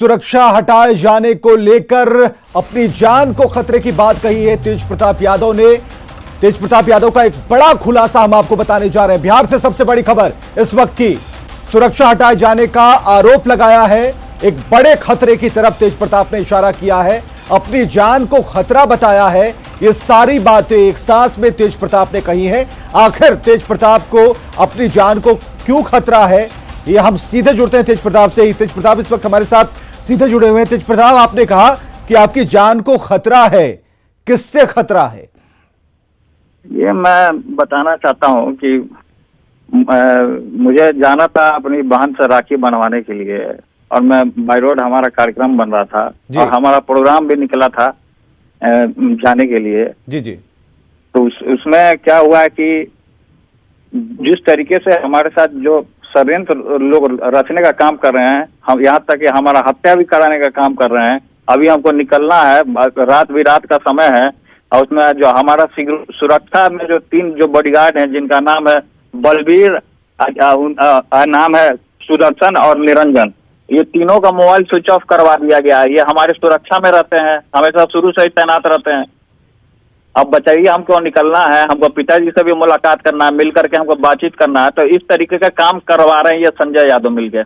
सुरक्षा हटाए जाने को लेकर अपनी जान को खतरे की बात कही है तेज प्रताप यादव ने। तेज प्रताप यादव का एक बड़ा खुलासा हम आपको बताने जा रहे हैं। बिहार से सबसे बड़ी खबर इस वक्त की, सुरक्षा हटाए जाने का आरोप लगाया है। एक बड़े खतरे की तरफ तेज प्रताप ने इशारा किया है, अपनी जान को खतरा बताया है। ये सारी बातें एक सांस में तेज प्रताप ने कही हैं। आखिर तेज प्रताप को अपनी जान को क्यों खतरा है, ये हम सीधे जुड़ते हैं तेज प्रताप से ही। तेज प्रताप इस वक्त हमारे साथ सीधे जुड़े हुए हैं। तेज प्रताप, आपने कहा कि आपकी जान को खतरा है, किससे खतरा है? ये मैं बताना चाहता हूँ कि मुझे जाना था अपनी बहन से राखी बनवाने के लिए, और मैं बाई रोड हमारा कार्यक्रम बन रहा था और हमारा प्रोग्राम भी निकला था जाने के लिए। जी जी। तो उसमें क्या हुआ है कि जिस तरीके से हमारे साथ जो षड्यंत्र लोग रचने का काम कर रहे हैं, हम यहाँ तक कि हमारा हत्या भी कराने का काम कर रहे हैं। अभी हमको निकलना है, रात भी रात का समय है, और उसमें जो हमारा सुरक्षा में जो 3 जो बॉडीगार्ड हैं, जिनका नाम है बलबीर, नाम है सुदर्शन और निरंजन, ये तीनों का मोबाइल स्विच ऑफ करवा दिया गया है। ये हमारे सुरक्षा में रहते हैं, हमेशा शुरू से ही तैनात रहते हैं। अब बताइए, हमको निकलना है, हमको पिताजी से भी मुलाकात करना है, मिल करके हमको बातचीत करना है, तो इस तरीके का काम करवा रहे हैं ये संजय यादव मिलके।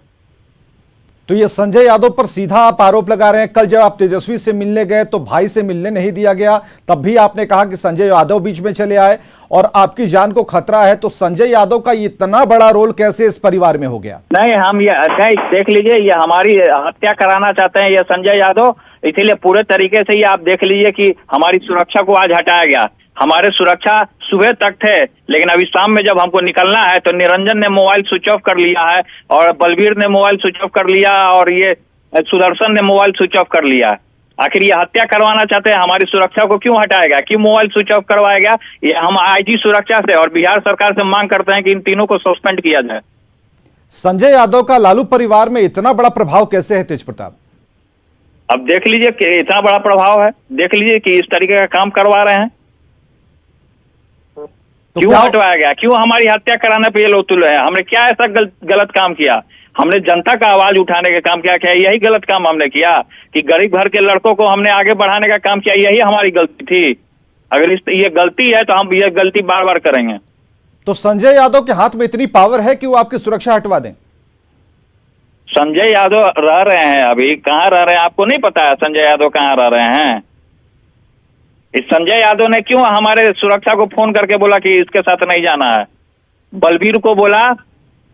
तो ये संजय यादव पर सीधा आप आरोप लगा रहे हैं। कल जब आप तेजस्वी से मिलने गए तो भाई से मिलने नहीं दिया गया, तब भी आपने कहा कि संजय यादव बीच में चले आए और आपकी जान को खतरा है। तो संजय यादव का इतना बड़ा रोल कैसे इस परिवार में हो गया? नहीं, हम ये देख लीजिए, ये हमारी हत्या कराना चाहते हैं ये संजय यादव, इसीलिए पूरे तरीके से ये आप देख लीजिए कि हमारी सुरक्षा को आज हटाया गया। हमारे सुरक्षा सुबह तक थे, लेकिन अभी शाम में जब हमको निकलना है तो निरंजन ने मोबाइल स्विच ऑफ कर लिया है, और बलबीर ने मोबाइल स्विच ऑफ कर लिया, और ये सुदर्शन ने मोबाइल स्विच ऑफ कर लिया। आखिर ये हत्या करवाना चाहते हैं, हमारी सुरक्षा को क्यों हटाएगा, क्यों मोबाइल स्विच ऑफ करवाया गया? ये हम आईजी सुरक्षा से और बिहार सरकार से मांग करते हैं कि इन तीनों को सस्पेंड किया जाए। संजय यादव का लालू परिवार में इतना बड़ा प्रभाव कैसे है तेज प्रताप? अब देख लीजिए कि इतना बड़ा प्रभाव है, देख लीजिए कि इस तरीके का काम करवा रहे हैं। तो क्यों हटवाया गया, क्यों हमारी हत्या कराने पे ये लोग तुले हैं? हमने क्या ऐसा गलत काम किया? हमने जनता का आवाज उठाने का काम किया, क्या यही गलत काम हमने किया कि गरीब घर के लड़कों को हमने आगे बढ़ाने का काम किया? यही हमारी गलती थी। अगर ये गलती है तो हम ये गलती बार बार करेंगे। तो संजय यादव के हाथ में इतनी पावर है कि वो आपकी सुरक्षा हटवा दें? संजय यादव रह रहे हैं, अभी कहाँ रह रहे हैं आपको नहीं पता है? संजय यादव कहाँ रह रहे हैं? इस संजय यादव ने क्यों हमारे सुरक्षा को फोन करके बोला कि इसके साथ नहीं जाना है? बलबीर को बोला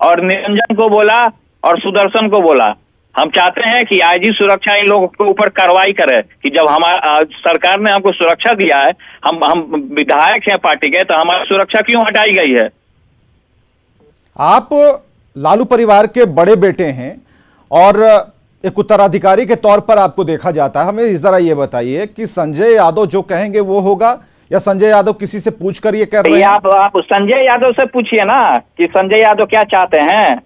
और निरंजन को बोला और सुदर्शन को बोला। हम चाहते हैं कि आईजी सुरक्षा इन लोगों के ऊपर कार्रवाई करे कि जब हमारा सरकार ने हमको सुरक्षा दिया है, हम विधायक हैं पार्टी के, तो हमारी सुरक्षा क्यों हटाई गई है? आप लालू परिवार के बड़े बेटे हैं और एक उत्तराधिकारी के तौर पर आपको देखा जाता है। हमें जरा ये बताइए कि संजय यादव जो कहेंगे वो होगा, या संजय यादव किसी से पूछकर ये कर रहे हैं? आप संजय यादव से पूछिए ना कि संजय यादव क्या चाहते हैं।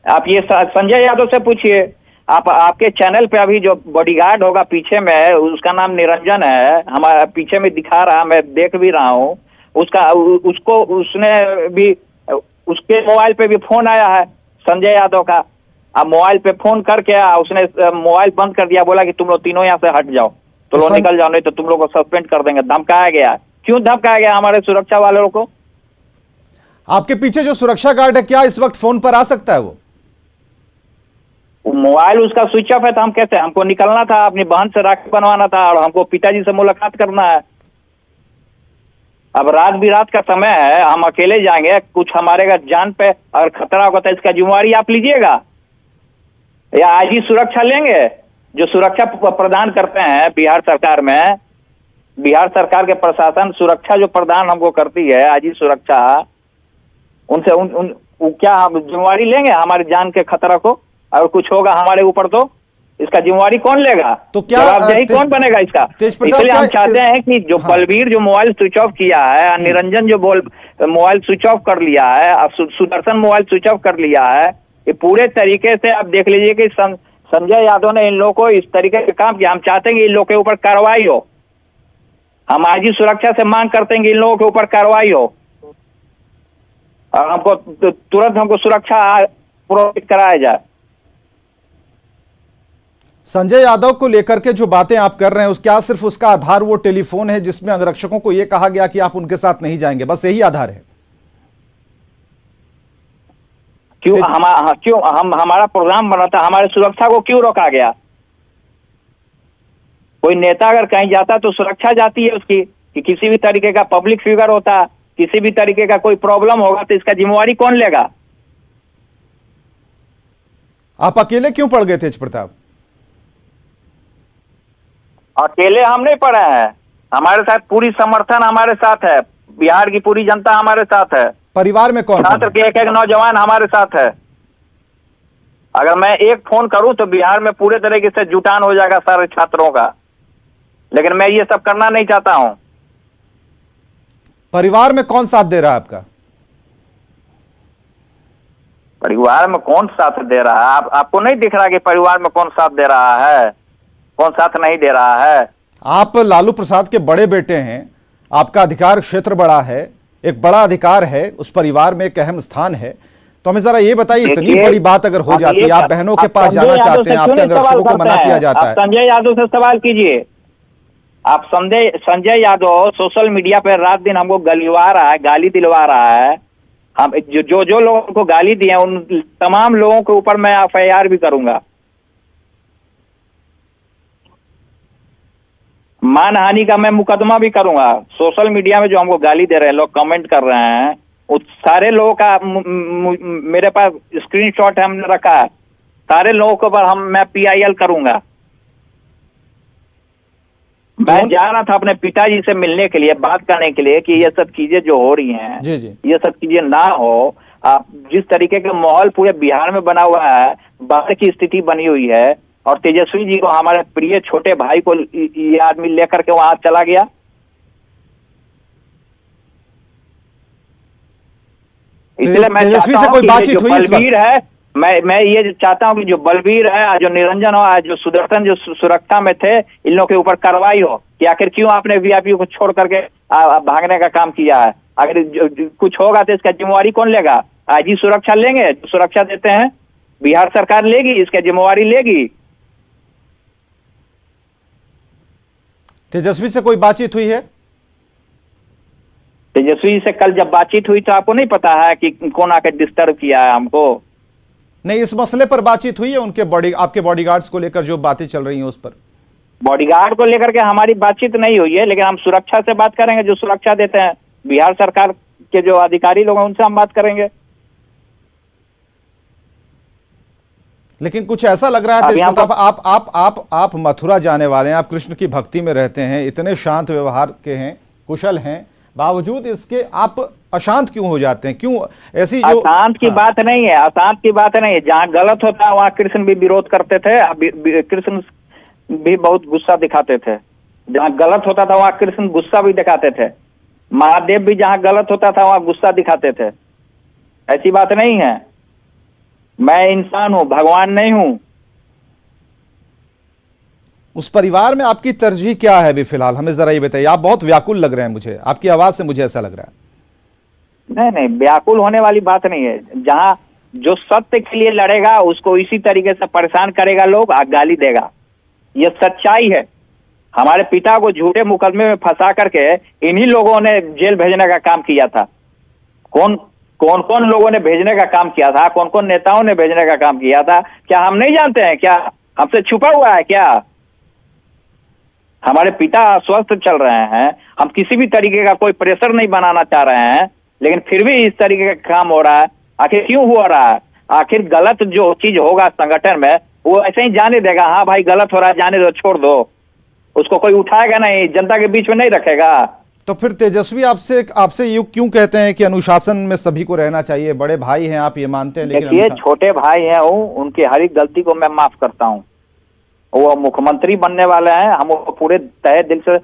आप ये संजय यादव से पूछिए। आपके चैनल पे अभी जो बॉडीगार्ड होगा पीछे में, उसका नाम निरंजन है, हमारा पीछे में दिखा रहा, मैं देख भी रहा हूँ उसने भी, उसके मोबाइल पे भी फोन आया है संजय यादव का। अब मोबाइल पे फोन करके उसने मोबाइल बंद कर दिया, बोला कि तुम लोग तीनों यहाँ से हट जाओ, तो लोग निकल जाओ, नहीं तो तुम लोग को सस्पेंड कर देंगे। धमकाया गया। क्यों धमकाया गया हमारे सुरक्षा वालों को? आपके पीछे जो सुरक्षा गार्ड है, क्या इस वक्त फोन पर आ सकता है? वो मोबाइल उसका स्विच ऑफ है, तो हम कैसे? हमको निकलना था, अपनी बहन से राखी बनवाना था, और हमको पिताजी से मुलाकात करना है। अब रात भी रात का समय है, हम अकेले जाएंगे, कुछ हमारे जान पे अगर खतरा होगा तो इसका जिम्मेवारी आप लीजिएगा या आईजी सुरक्षा लेंगे? जो सुरक्षा प्रदान करते हैं बिहार सरकार में, बिहार सरकार के प्रशासन सुरक्षा जो प्रदान हमको करती है, आईजी सुरक्षा, उनसे क्या हम जिम्मेवारी लेंगे हमारी जान के खतरा को? अगर कुछ होगा हमारे ऊपर तो इसका जिम्मेवारी कौन लेगा? तो क्या जवाबदेही कौन बनेगा इसका? इसलिए हम चाहते हैं कि जो बलबीर जो मोबाइल स्विच ऑफ किया है, निरंजन जो मोबाइल स्विच ऑफ कर लिया है, अब सुदर्शन मोबाइल स्विच ऑफ कर लिया है, ये पूरे तरीके से आप देख लीजिए कि संजय यादव ने इन लोगों को इस तरीके से काम किया। हम चाहते हैं कि इन लोगों के ऊपर कार्रवाई हो। हम आईजी सुरक्षा से मांग करते हैं कि इन लोगों के ऊपर कार्रवाई हो, और हमको तुरंत हमको सुरक्षा प्रोवाइड कराया जाए। संजय यादव को लेकर के जो बातें आप कर रहे हैं, उस क्या सिर्फ उसका आधार वो टेलीफोन है जिसमें अंगरक्षकों को यह कहा गया कि आप उनके साथ नहीं जाएंगे, बस यही आधार है? क्यों हम हमारा प्रोग्राम बना था, हमारे सुरक्षा को क्यों रोका गया? कोई नेता अगर कहीं जाता तो सुरक्षा जाती है उसकी, कि किसी भी तरीके का पब्लिक फिगर होता, किसी भी तरीके का कोई प्रॉब्लम होगा तो इसका जिम्मेवारी कौन लेगा? आप अकेले क्यों पड़ गए तेज प्रताप? अकेले हम नहीं पड़े हैं, हमारे साथ पूरी समर्थन हमारे साथ है, बिहार की पूरी जनता हमारे साथ है, परिवार में कौन छात्र के एक नौजवान हमारे साथ है। अगर मैं एक फोन करूं तो बिहार में पूरे तरीके से जुटान हो जाएगा सारे छात्रों का, लेकिन मैं ये सब करना नहीं चाहता हूं। परिवार में कौन साथ दे रहा है आपका? परिवार में कौन साथ दे रहा है? आपको नहीं दिख रहा कि परिवार में कौन साथ दे रहा है, कौन साथ नहीं दे रहा है? आप लालू प्रसाद के बड़े बेटे हैं, आपका अधिकार क्षेत्र बड़ा है, एक बड़ा अधिकार है, उस परिवार में एक अहम स्थान है, तो हमें जरा ये बताइए, इतनी बड़ी बात अगर हो जाती है, आप बहनों के पास जाना चाहते हैं, आपके अंगरक्षकों को मना किया जाता है। संजय यादव से सवाल कीजिए। आप संजय यादव सोशल मीडिया पर रात दिन हमको गलिवा रहा है, गाली दिलवा रहा है। हम जो लोगों को गाली दिए उन तमाम लोगों के ऊपर मैं FIR भी करूंगा, मानहानि का मैं मुकदमा भी करूंगा। सोशल मीडिया में जो हमको गाली दे रहे हैं, लोग कमेंट कर रहे हैं, उस सारे लोगों का मेरे पास स्क्रीनशॉट हमने रखा है, सारे लोगों के ऊपर मैं PIL करूंगा। मैं जा रहा था अपने पिताजी से मिलने के लिए, बात करने के लिए कि ये सब चीजें जो हो रही हैं, जी जी, ये सब चीजें ना हो। आप जिस तरीके का माहौल पूरे बिहार में बना हुआ है, बाढ़ की स्थिति बनी हुई है, और तेजस्वी जी को, हमारे प्रिय छोटे भाई को ये आदमी लेकर के वहां चला गया। इसलिए मैं तेजस्वी से कोई बातचीत हुई? बलवीर है, मैं ये चाहता हूं कि जो बलवीर है, जो निरंजन हो, जो सुदर्शन, जो सुरक्षा में थे, इन लोगों के ऊपर कार्रवाई हो कि आखिर क्यों आपने VIP को छोड़ करके भागने का काम किया है। अगर कुछ होगा तो इसका जिम्मेवारी कौन लेगा? IG सुरक्षा लेंगे, जो सुरक्षा देते हैं बिहार सरकार लेगी, इसका जिम्मेवारी लेगी। तेजस्वी से कोई बातचीत हुई है? तेजस्वी से कल जब बातचीत हुई तो आपको नहीं पता है कि कौन आकर डिस्टर्ब किया है हमको? नहीं, इस मसले पर बातचीत हुई है उनके आपके बॉडीगार्ड्स को लेकर जो बातें चल रही हैं उस पर? बॉडीगार्ड को लेकर के हमारी बातचीत नहीं हुई है, लेकिन हम सुरक्षा से बात करेंगे, जो सुरक्षा देते हैं बिहार सरकार के जो अधिकारी लोग हैं उनसे हम बात करेंगे। लेकिन कुछ ऐसा लग रहा है तेज प्रताप, आप मथुरा जाने वाले हैं, आप कृष्ण की भक्ति में रहते हैं, इतने शांत व्यवहार के हैं, कुशल हैं, बावजूद इसके आप अशांत क्यों हो जाते हैं? क्यों ऐसी जो अशांत की बात नहीं है, अशांत की बात नहीं है। जहाँ गलत होता है वहाँ कृष्ण भी विरोध करते थे, कृष्ण भी बहुत गुस्सा दिखाते थे। जहाँ गलत होता था वहाँ कृष्ण गुस्सा भी दिखाते थे। महादेव भी जहाँ गलत होता था वहाँ गुस्सा दिखाते थे। ऐसी बात नहीं है। मैं इंसान हूँ, भगवान नहीं हूँ। उस परिवार में आपकी तरजीह क्या है अभी फिलहाल, हमें जरा ये बताइए। आप बहुत व्याकुल लग रहे हैं, मुझे आपकी आवाज से मुझे ऐसा लग रहा है। नहीं, व्याकुल होने वाली बात नहीं है। जहाँ जो सत्य के लिए लड़ेगा उसको इसी तरीके से परेशान करेगा लोग, गाली देगा। ये सच्चाई है। हमारे पिता को झूठे मुकदमे में फंसा करके इन्हीं लोगों ने जेल भेजने का काम किया था। कौन कौन लोगों ने भेजने का काम किया था, कौन कौन नेताओं ने भेजने का काम किया था, क्या हम नहीं जानते हैं? क्या हमसे छुपा हुआ है क्या? हमारे पिता स्वस्थ चल रहे हैं, हम किसी भी तरीके का कोई प्रेशर नहीं बनाना चाह रहे हैं, लेकिन फिर भी इस तरीके का काम हो रहा है। आखिर क्यों हो रहा है? आखिर गलत जो चीज होगा संगठन में वो ऐसे ही जाने देगा, हाँ भाई गलत हो रहा है, जाने दो, छोड़ दो, उसको कोई उठाएगा नहीं, जनता के बीच में नहीं रखेगा। तो फिर तेजस्वी आपसे ये क्यों कहते हैं कि अनुशासन में सभी को रहना चाहिए? बड़े भाई हैं, आप ये मानते हैं, लेकिन देखिए छोटे भाई हैं, उनकी हर एक गलती को मैं माफ करता हूँ। वो मुख्यमंत्री बनने वाले हैं, हम वो पूरे तहे दिल से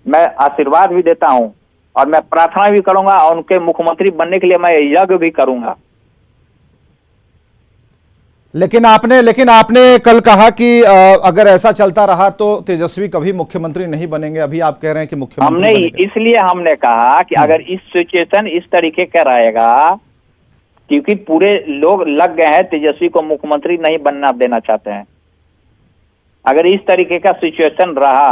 मैं आशीर्वाद भी देता हूँ और मैं प्रार्थना भी करूंगा, और उनके मुख्यमंत्री बनने के लिए मैं यज्ञ भी करूंगा। लेकिन आपने कल कहा कि अगर ऐसा चलता रहा तो तेजस्वी कभी मुख्यमंत्री नहीं बनेंगे। अभी आप कह रहे हैं कि मुख्यमंत्री इसलिए हमने कहा कि अगर इस सिचुएशन इस तरीके का रहेगा, क्योंकि पूरे लोग लग गए हैं तेजस्वी को मुख्यमंत्री नहीं बनना देना चाहते हैं। अगर इस तरीके का सिचुएशन रहा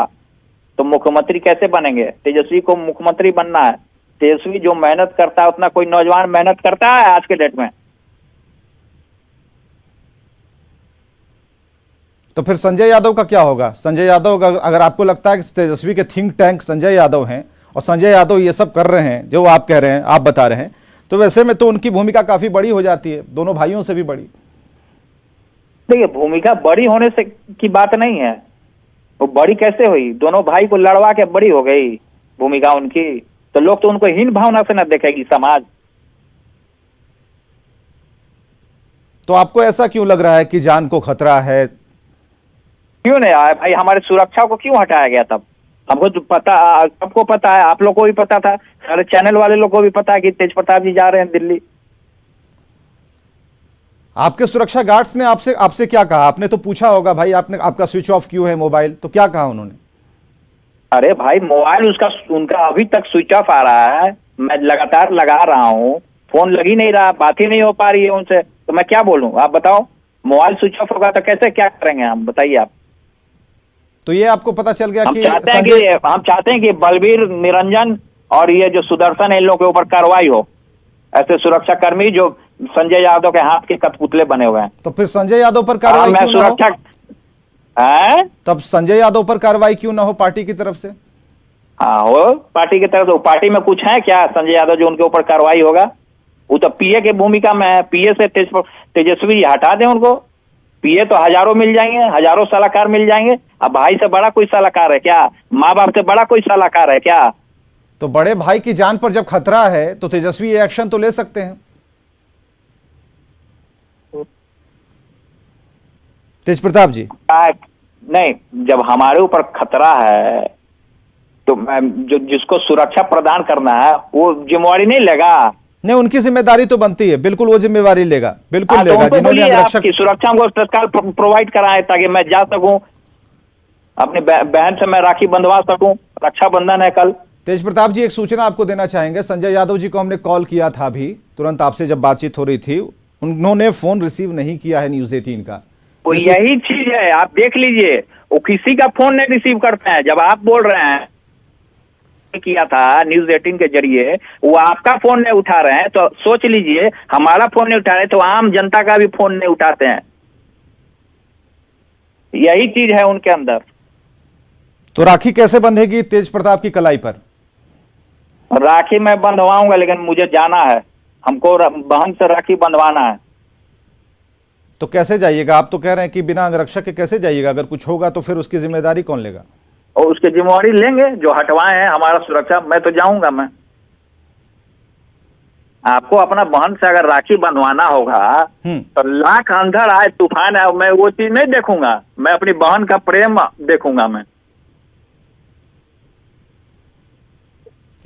तो मुख्यमंत्री कैसे बनेंगे? तेजस्वी को मुख्यमंत्री बनना है। तेजस्वी जो मेहनत करता है उतना कोई नौजवान मेहनत करता है आज के डेट में? तो फिर संजय यादव का क्या होगा? संजय यादव अगर आपको लगता है कि तेजस्वी के थिंक टैंक संजय यादव हैं और संजय यादव ये सब कर रहे हैं जो आप कह रहे हैं, आप बता रहे हैं, तो वैसे में तो उनकी भूमिका काफी बड़ी हो जाती है, दोनों भाइयों से भी बड़ी। देखिए, भूमिका बड़ी होने से की बात नहीं है। वो बड़ी कैसे हुई? दोनों भाई को लड़वा के बड़ी हो गई भूमिका उनकी, तो लोग तो उनको हीन भावना से न देखेगी समाज। तो आपको ऐसा क्यों लग रहा है कि जान को खतरा है? क्यों नहीं आया भाई? हमारी सुरक्षा को क्यों हटाया गया? तब हमको तो पता, सबको पता है, आप लोग को भी पता था, सारे चैनल वाले लोग को भी पता है कि तेज प्रताप जी जा रहे हैं दिल्ली। आपके सुरक्षा गार्ड्स ने आपसे क्या कहा? आपने तो पूछा होगा भाई, आपने आपका स्विच ऑफ क्यों है मोबाइल, तो क्या कहा उन्होंने? अरे भाई, मोबाइल उनका अभी तक स्विच ऑफ आ रहा है। मैं लगातार लगा रहा हूँ, फोन लग ही नहीं रहा, बात ही नहीं हो पा रही है उनसे, तो मैं क्या बोलूं? आप बताओ, मोबाइल स्विच ऑफ होगा तो कैसे क्या करेंगे हम? बताइए आप। तो ये आपको पता चल गया कि हम चाहते हैं कि बलबीर, निरंजन और ये जो सुदर्शन है, इन लोगों के ऊपर कार्रवाई हो। ऐसे सुरक्षा कर्मी जो संजय यादव के हाथ के कठपुतले बने हुए हैं। तो फिर संजय यादव पर कार्रवाई क्यों ना हो? तब संजय यादव पर कार्रवाई क्यों ना हो पार्टी की तरफ से? हाँ, हो पार्टी की तरफ से। पार्टी में कुछ है क्या संजय यादव जो उनके ऊपर कार्रवाई होगा? वो तो पीए की भूमिका में है। पीए से तेजस्वी हटा दें उनको। पीए तो हजारों मिल जाएंगे, हजारों सलाहकार मिल जाएंगे। अब भाई से बड़ा कोई सलाहकार है क्या? माँ बाप से बड़ा कोई सलाहकार है क्या? तो बड़े भाई की जान पर जब खतरा है तो तेजस्वी ये एक्शन तो ले सकते हैं। तेज प्रताप जी, नहीं, जब हमारे ऊपर खतरा है तो जिसको सुरक्षा प्रदान करना है वो जिम्मेवारी नहीं लेगा? नहीं, उनकी जिम्मेदारी तो बनती है, बिल्कुल वो जिम्मेवारी लेगा, बिल्कुल लेगा। तो जिन्होंने आपकी सुरक्षा को तत्काल प्रोवाइड कराए ताकि मैं जा सकूं, अपनी बहन से मैं राखी बंधवा सकूं। रक्षाबंधन है कल। तेज प्रताप जी, एक सूचना आपको देना चाहेंगे। संजय यादव जी को हमने कॉल किया था अभी तुरंत आपसे जब बातचीत हो रही थी, उन्होंने फोन रिसीव नहीं किया है न्यूज 18 का। तो यही चीज है, आप देख लीजिए, वो किसी का फोन नहीं रिसीव करते हैं। जब आप बोल रहे हैं किया था न्यूज 18 के जरिए, वो आपका फोन नहीं उठा रहे हैं, तो सोच लीजिए हमारा फोन नहीं उठा रहे तो आम जनता का भी फोन नहीं उठाते हैं। यही चीज है उनके अंदर। तो राखी कैसे बंधेगी तेज प्रताप की कलाई पर? राखी मैं बंधवाऊंगा, लेकिन मुझे जाना है, हमको बहन से राखी बंधवाना है। तो कैसे जाइएगा? आप तो कह रहे हैं कि बिना अंगरक्षक के कैसे जाइएगा? अगर कुछ होगा तो फिर उसकी जिम्मेदारी कौन लेगा? और उसकी जिम्मेवारी लेंगे जो हटवाए हैं हमारा सुरक्षा। मैं तो जाऊंगा। मैं आपको अपना बहन से अगर राखी बंधवाना होगा तो लाख अंधर आए, तूफान आए, मैं वो चीज नहीं देखूंगा। मैं अपनी बहन का प्रेम देखूंगा। मैं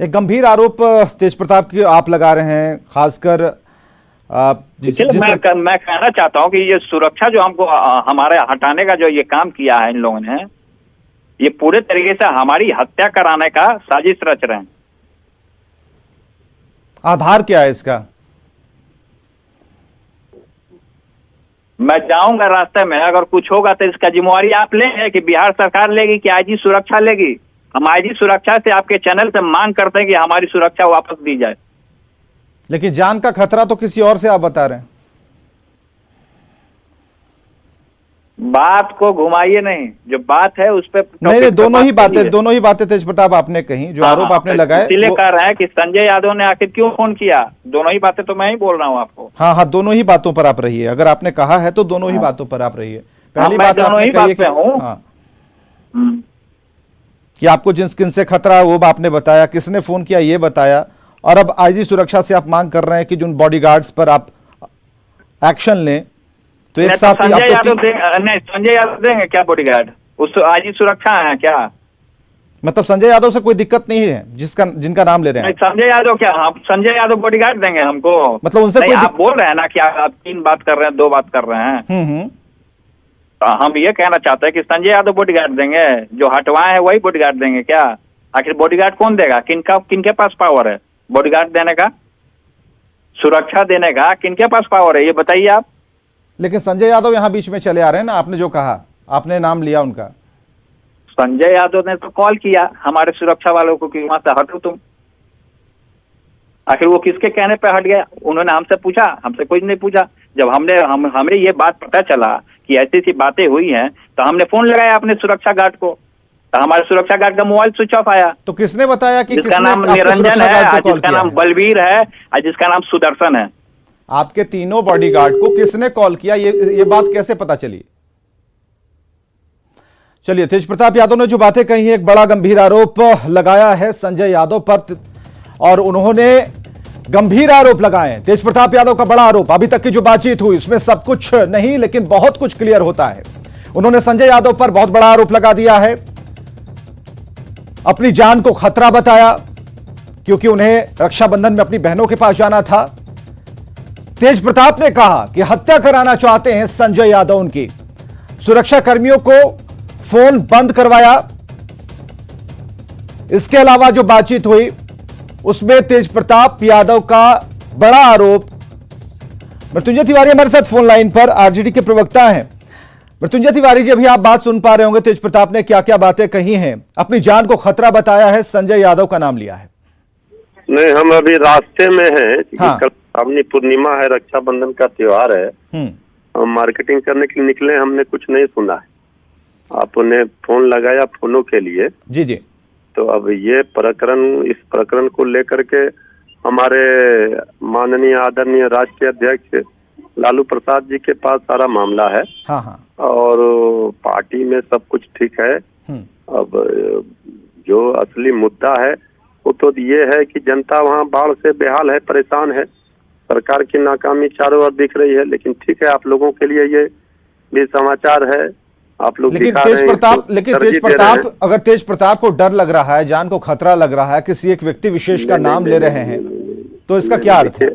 एक गंभीर आरोप तेज प्रताप की आप लगा रहे हैं, खासकर मैं कहना चाहता हूं कि ये सुरक्षा जो हमको हमारे हटाने का जो ये काम किया है इन लोगों ने, ये पूरे तरीके से हमारी हत्या कराने का साजिश रच रहे हैं। आधार क्या है इसका? मैं जाऊंगा रास्ते में, अगर कुछ होगा तो इसका जिम्मेवारी आप लेंगे कि बिहार सरकार लेगी कि आईजी सुरक्षा लेगी? हम आईजी सुरक्षा से आपके चैनल से मांग करते हैं कि हमारी सुरक्षा वापस दी जाए। लेकिन जान का खतरा तो किसी और से आप बता रहे हैं। बात को घुमाइए नहीं, जो बात है उस पर नहीं, दोनों ही बातें तेज प्रताप आपने कही, जो आरोप आपने लगाए इसलिए कह रहे हैं कि संजय यादव ने आखिर क्यों फोन किया। दोनों ही बातें तो मैं ही बोल रहा हूं आपको। हाँ, दोनों ही बातों पर आप रहिए। अगर आपने कहा है तो दोनों ही बातों पर आप रहिए। पहली बात आपने कही कि आपको किन से खतरा है वो आपने बताया, किसने फोन किया ये बताया, और अब आईजी सुरक्षा से आप मांग कर रहे हैं कि जो बॉडीगार्ड्स पर आप एक्शन लें। तो एक साथ संजय यादव देंगे क्या बॉडीगार्ड? उस आईजी सुरक्षा है क्या? मतलब संजय यादव से कोई दिक्कत नहीं है जिनका नाम ले रहे हैं? संजय यादव क्या, हम संजय यादव बॉडीगार्ड देंगे हमको? मतलब उनसे कोई आप बोल रहे हैं ना कि आप 3 बात कर रहे हैं, 2 बात कर रहे हैं। तो हम ये कहना चाहते हैं कि संजय यादव बॉडीगार्ड देंगे, जो हटवाए हैं वही बॉडीगार्ड देंगे क्या? आखिर बॉडीगार्ड कौन देगा? किनके पास पावर है बॉडीगार्ड देने का, सुरक्षा देने का? किनके पास पावर है ये बताइए आप। लेकिन संजय यादव यहाँ बीच में चले आ रहे हैं ना, आपने जो कहा आपने नाम लिया उनका? संजय यादव ने तो कॉल किया हमारे सुरक्षा वालों को कि वहां से हटो तुम। आखिर वो किसके कहने पे हट गया? उन्होंने हमसे पूछा? हमसे कुछ नहीं पूछा। जब हमें ये बात पता चला कि ऐसी ऐसी बातें हुई हैं तो हमने फोन लगाया अपने सुरक्षा गार्ड को, तो हमारे सुरक्षा गार्ड का मोबाइल स्विच ऑफ आया। तो किसने बताया कि जिसका नाम निरंजन है, जिसका नाम बलवीर है और जिसका नाम सुदर्शन है। आपके तीनों बॉडीगार्ड को किसने कॉल किया, ये बात कैसे पता चली? चलिए, तेज प्रताप यादव ने जो बातें कही है, एक बड़ा गंभीर आरोप लगाया है संजय यादव पर, और उन्होंने गंभीर आरोप लगाए हैं। तेज प्रताप यादव का बड़ा आरोप, अभी तक की जो बातचीत हुई उसमें सब कुछ नहीं लेकिन बहुत कुछ क्लियर होता है। उन्होंने संजय यादव पर बहुत बड़ा आरोप लगा दिया है, अपनी जान को खतरा बताया क्योंकि उन्हें रक्षाबंधन में अपनी बहनों के पास जाना था। तेज प्रताप ने कहा कि हत्या कराना चाहते हैं संजय यादव उनकी। सुरक्षा कर्मियों को फोन बंद करवाया। इसके अलावा जो बातचीत हुई उसमें तेज प्रताप यादव का बड़ा आरोप। मृत्युंजय तिवारी हमारे साथ फोन लाइन पर, आरजेडी के प्रवक्ता हैं। मृत्युंजय तिवारी जी, अभी आप बात सुन पा रहे होंगे, तेज प्रताप ने क्या क्या बातें कही हैं। अपनी जान को खतरा बताया है, संजय यादव का नाम लिया है। नहीं, हम अभी रास्ते में हैं। हाँ। कल सावनी पूर्णिमा है, रक्षाबंधन का त्योहार है। हम मार्केटिंग करने के लिए निकले, हमने कुछ नहीं सुना है। आपने फोन लगाया फोनों के लिए। जी जी। तो अब इस प्रकरण को लेकर के हमारे माननीय आदरणीय राष्ट्रीय अध्यक्ष लालू प्रसाद जी के पास सारा मामला है। हाँ हाँ। और पार्टी में सब कुछ ठीक है। अब जो असली मुद्दा है वो तो ये है कि जनता वहाँ बाढ़ से बेहाल है, परेशान है। सरकार की नाकामी चारों ओर दिख रही है, लेकिन ठीक है, आप लोगों के लिए ये भी समाचार है। आप लोग लेकिन तेज प्रताप, अगर तेज प्रताप को डर लग रहा है, जान को खतरा लग रहा है, किसी एक व्यक्ति विशेष का नाम ले रहे हैं, तो इसका क्या अर्थ है?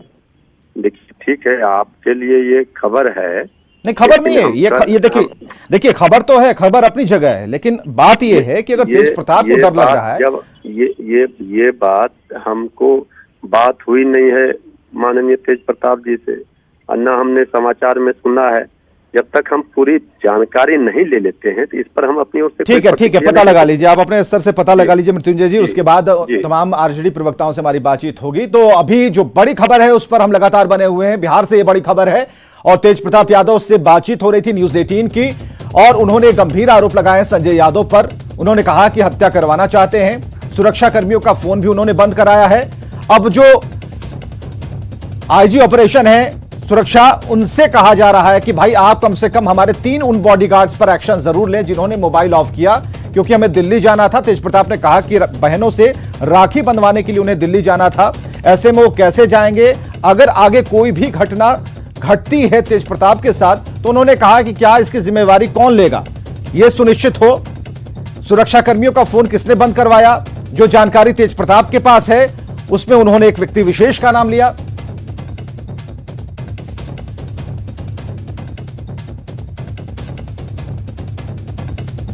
देखिए, ठीक है, आपके लिए ये खबर है। नहीं, खबर नहीं है ये देखिए खबर तो है, खबर अपनी जगह है, लेकिन बात ये है कि अगर तेज प्रताप को डर लग रहा है, जब ये बात हमको बात हुई नहीं है माननीय तेज प्रताप जी से, और न हमने समाचार में सुना है। जब तक हम पूरी जानकारी नहीं ले लेते हैं तो इस पर हम अपनी ओर से ठीक है, पता लगा लीजिए, आप अपने स्तर से पता लगा लीजिए मृत्युंजय जी। उसके बाद तमाम आरजेडी प्रवक्ताओं से हमारी बातचीत होगी। तो अभी जो बड़ी खबर है उस पर हम लगातार बने हुए हैं। बिहार से ये बड़ी खबर है और तेज प्रताप यादव से बातचीत हो रही थी न्यूज 18 की, और उन्होंने गंभीर आरोप लगाए संजय यादव पर। उन्होंने कहा कि हत्या करवाना चाहते हैं। सुरक्षा कर्मियों का फोन भी उन्होंने बंद कराया है। अब जो आईजी ऑपरेशन है सुरक्षा, उनसे कहा जा रहा है कि भाई आप कम से कम हमारे 3 उन बॉडीगार्ड्स पर एक्शन जरूर लें जिन्होंने मोबाइल ऑफ किया, क्योंकि हमें दिल्ली जाना था। तेज प्रताप ने कहा कि बहनों से राखी बंधवाने के लिए उन्हें दिल्ली जाना था। ऐसे में वो कैसे जाएंगे? अगर आगे कोई भी घटना घटती है तेज प्रताप के साथ, तो उन्होंने कहा कि क्या इसकी जिम्मेवारी कौन लेगा, यह सुनिश्चित हो। सुरक्षा कर्मियों का फोन किसने बंद करवाया? जो जानकारी तेज प्रताप के पास है उसमें उन्होंने एक व्यक्ति विशेष का नाम लिया।